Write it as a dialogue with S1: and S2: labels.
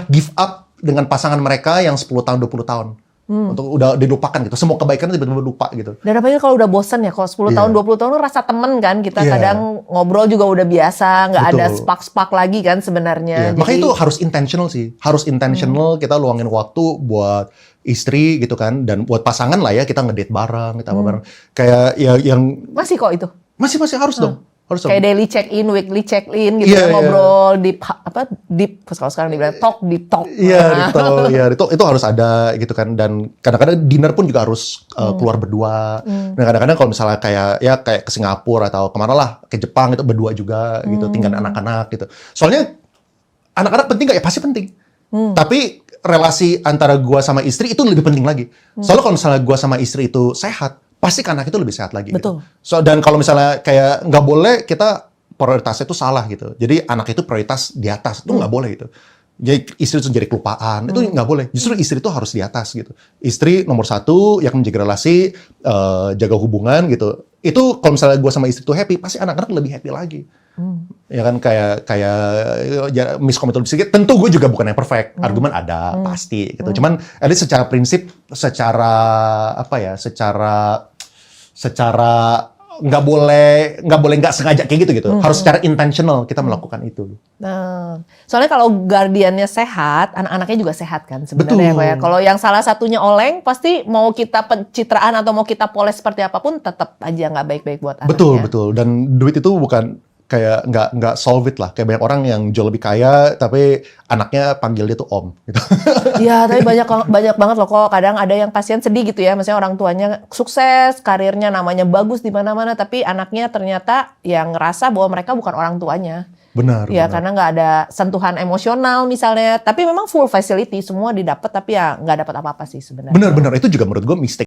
S1: udah give up dengan pasangan mereka yang 10 tahun, 20 tahun. Untuk udah dilupakan gitu. Semua kebaikan tiba-tiba lupa gitu.
S2: Dan apalagi kalau udah bosen ya, kalau 10 tahun, 20 tahun rasa temen kan, kita kadang ngobrol juga udah biasa, nggak ada spark-spark lagi kan sebenarnya.
S1: Makanya itu harus intentional sih. Harus intentional, kita luangin waktu buat istri gitu kan, dan buat pasangan lah ya, kita ngedate bareng, kita apa bareng. Kayak ya yang...
S2: Masih kok itu?
S1: Masih harus dong. Harus dong.
S2: Kayak daily check-in, weekly check-in gitu ya, ngobrol deep, kalau sekarang dibilang deep talk.
S1: Itu harus ada gitu kan. Dan kadang-kadang dinner pun juga harus keluar berdua. Dan kadang-kadang kalau misalnya kayak ke Singapura atau kemana lah, ke Jepang itu berdua juga gitu, tinggal anak-anak gitu. Soalnya anak-anak penting nggak? Ya pasti penting. Tapi relasi antara gua sama istri itu lebih penting lagi. Soalnya kalau misalnya gua sama istri itu sehat, pasti anak itu lebih sehat lagi.
S2: Betul.
S1: Gitu. Dan kalau misalnya kayak nggak boleh kita prioritasnya itu salah gitu. Jadi anak itu prioritas di atas, itu nggak boleh gitu. Jadi istri itu jadi kelupaan, itu nggak boleh. Justru istri itu harus di atas gitu. Istri nomor satu yang menjaga relasi, jaga hubungan gitu. Itu kalau misalnya gue sama istri itu happy, pasti anak-anak lebih happy lagi. Ya kan kayak ya, miskomunikasi sedikit. Tentu gue juga bukan yang perfect, argumen ada pasti gitu. Cuman ada secara prinsip, secara nggak boleh nggak sengaja kayak gitu. Harus secara intentional kita melakukan itu.
S2: Nah, soalnya kalau guardiannya sehat, anak-anaknya juga sehat kan sebenarnya ya. Kalau yang salah satunya oleng, pasti mau kita pencitraan atau mau kita poles seperti apapun, tetap aja nggak baik-baik buat anaknya.
S1: Betul. Dan duit itu bukan kayak nggak solve it lah. Kayak banyak orang yang jauh lebih kaya, tapi anaknya panggil dia tuh om. Gitu.
S2: Iya, tapi banyak banget loh kok. Kadang ada yang pasien sedih gitu ya. Maksudnya orang tuanya sukses, karirnya namanya bagus di mana-mana, tapi anaknya ternyata yang ngerasa bahwa mereka bukan orang tuanya.
S1: Benar.
S2: Karena nggak ada sentuhan emosional misalnya. Tapi memang full facility, semua didapat, tapi ya nggak dapat apa-apa sih sebenarnya.
S1: Benar. Itu juga menurut gue mistake.